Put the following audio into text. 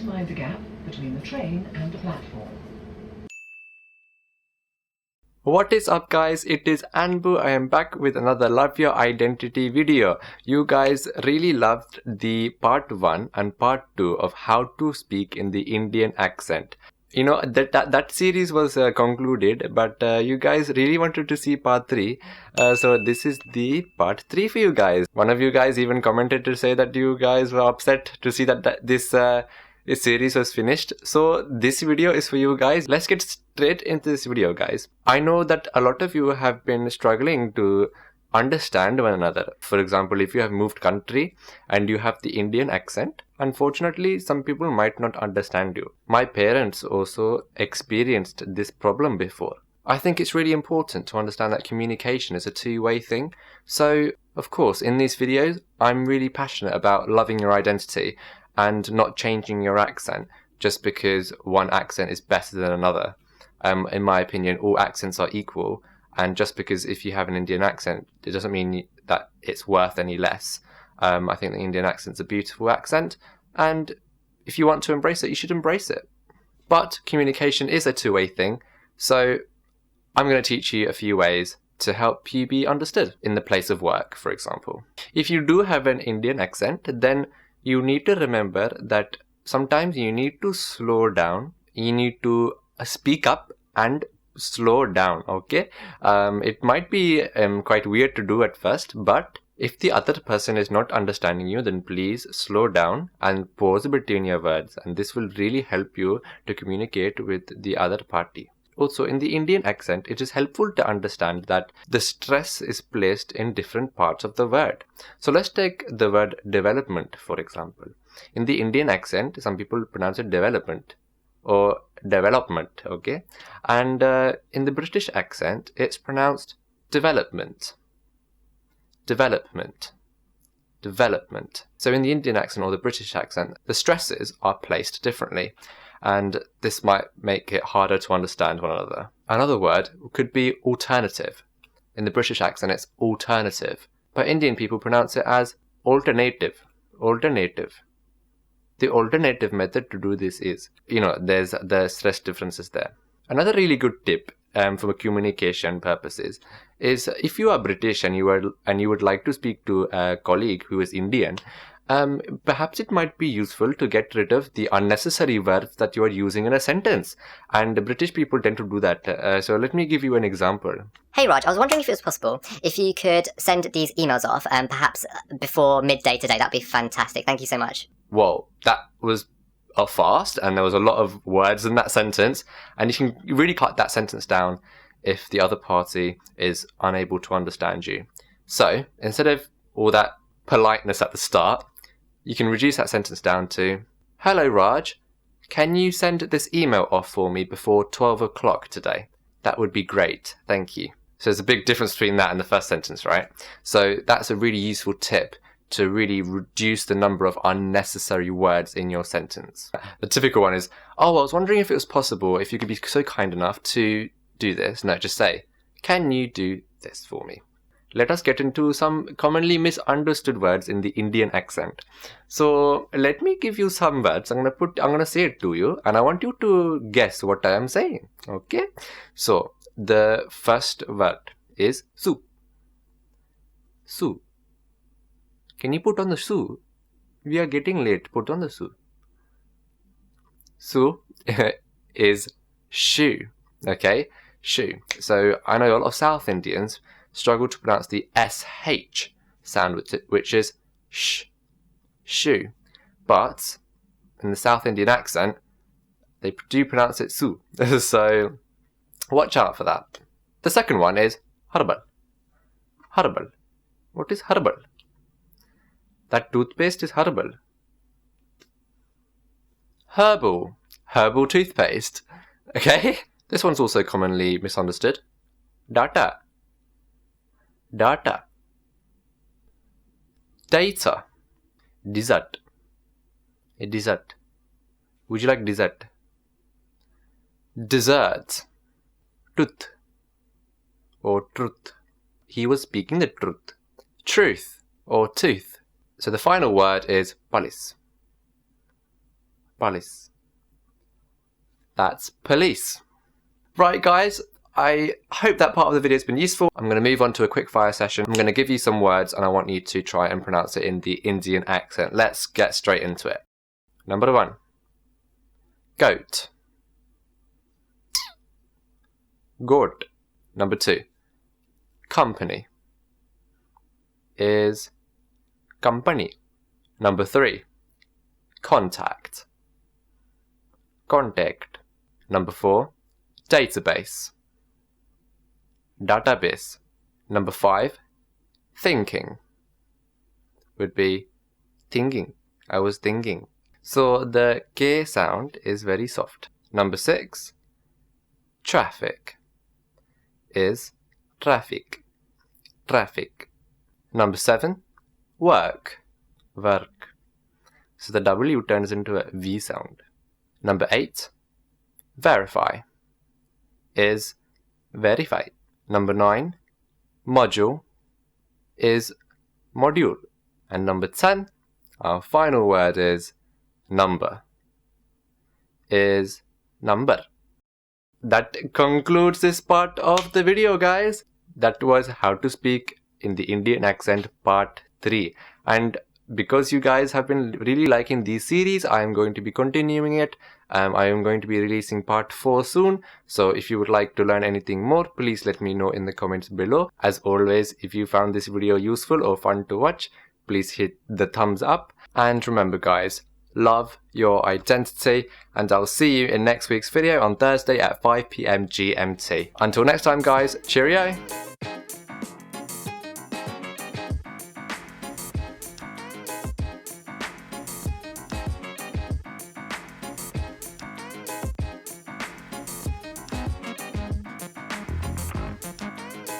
Please mind the gap between the train and the platform. What is up guys, it is Anpu. I am back with another Love Your Identity video. You guys really loved the part 1 and part 2 of how to speak in the Indian accent. You know, that series was concluded, but you guys really wanted to see part 3. So this is the part 3 for you guys. One of you guys even commented to say that you guys were upset to see that this series was finished. So this video is for you guys. Let's get straight into this video, guys. I know that a lot of you have been struggling to understand one another. For example, if you have moved country and you have the Indian accent, unfortunately some people might not understand you. My parents also experienced this problem before. I think it's really important to understand that communication is a two-way thing. So of course in these videos I'm really passionate about loving your identity and not changing your accent just because one accent is better than another. In my opinion, all accents are equal, and just because if you have an Indian accent, it doesn't mean that it's worth any less. I think the Indian accent's a beautiful accent, and if you want to embrace it, you should embrace it. But communication is a two-way thing, so I'm going to teach you a few ways to help you be understood in the place of work, for example. If you do have an Indian accent, then you need to remember that sometimes you need to slow down, you need to speak up and slow down, okay? It might be quite weird to do at first, but if the other person is not understanding you, then please slow down and pause between your words, and this will really help you to communicate with the other party. Also, in the Indian accent, it is helpful to understand that the stress is placed in different parts of the word. So let's take the word development, for example. In the Indian accent, some people pronounce it development or development, okay? And in the British accent, it's pronounced development. Development. Development. So in the Indian accent or the British accent, the stresses are placed differently, and this might make it harder to understand one another. Another word could be alternative. In the British accent, it's alternative, but Indian people pronounce it as alternative. Alternative. The alternative method to do this is, there's the stress differences there. Another really good tip for communication purposes is if you are British and you would like to speak to a colleague who is Indian, perhaps it might be useful to get rid of the unnecessary verbs that you are using in a sentence. And British people tend to do that. So let me give you an example. Hey Raj, I was wondering if it was possible if you could send these emails off perhaps before midday today. That'd be fantastic. Thank you so much. Whoa, that was fast, and there was a lot of words in that sentence, and you can really cut that sentence down if the other party is unable to understand you. So instead of all that politeness at the start, you can reduce that sentence down to, "Hello Raj, can you send this email off for me before 12 o'clock today? That would be great, thank you." So there's a big difference between that and the first sentence, right? So that's a really useful tip to really reduce the number of unnecessary words in your sentence. The typical one is, "Oh, I was wondering if it was possible, if you could be so kind enough to do this." No, just say, "Can you do this for me?" Let us get into some commonly misunderstood words in the Indian accent. So let me give you some words. I'm gonna say it to you, and I want you to guess what I am saying. Okay? So the first word is su. Su. Can you put on the shoe? We are getting late. Put on the shoe. Su is shoe. Okay? Shoe. So I know a lot of South Indians struggle to pronounce the SH sound with it, which is sh. Shoe. But in the South Indian accent, they do pronounce it su. So watch out for that. The second one is herbal. Herbal. What is herbal? That toothpaste is herbal. Herbal. Herbal toothpaste. Okay? This one's also commonly misunderstood. Data. Data. Data. Dessert. A dessert. Would you like dessert? Dessert. Tooth. Or truth. He was speaking the truth. Truth. Or tooth. So the final word is police. Police. That's police. Right guys, I hope that part of the video has been useful. I'm going to move on to a quick fire session. I'm going to give you some words and I want you to try and pronounce it in the Indian accent. Let's get straight into it. Number 1. Goat. Goat. Number 2. Company. Is company. Number 3. Contact. Contact. Number 4. Database. Database. Number 5. Thinking. Would be thinking. I was thinking. So the K sound is very soft. Number 6. Traffic. Is traffic. Traffic. Number 7. Work. Work. So the W turns into a V sound. Number 8. Verify. Is verify. Number 9. Module. Is module. And number 10. Our final word is number. Is number. That concludes this part of the video, guys. That was how to speak in the Indian accent part 3. And because you guys have been really liking these series, I am going to be continuing it. I am going to be releasing part 4 soon. So if you would like to learn anything more, please let me know in the comments below. As always, if you found this video useful or fun to watch, please hit the thumbs up. And remember guys, love your identity, and I'll see you in next week's video on Thursday at 5 PM GMT. Until next time guys, cheerio!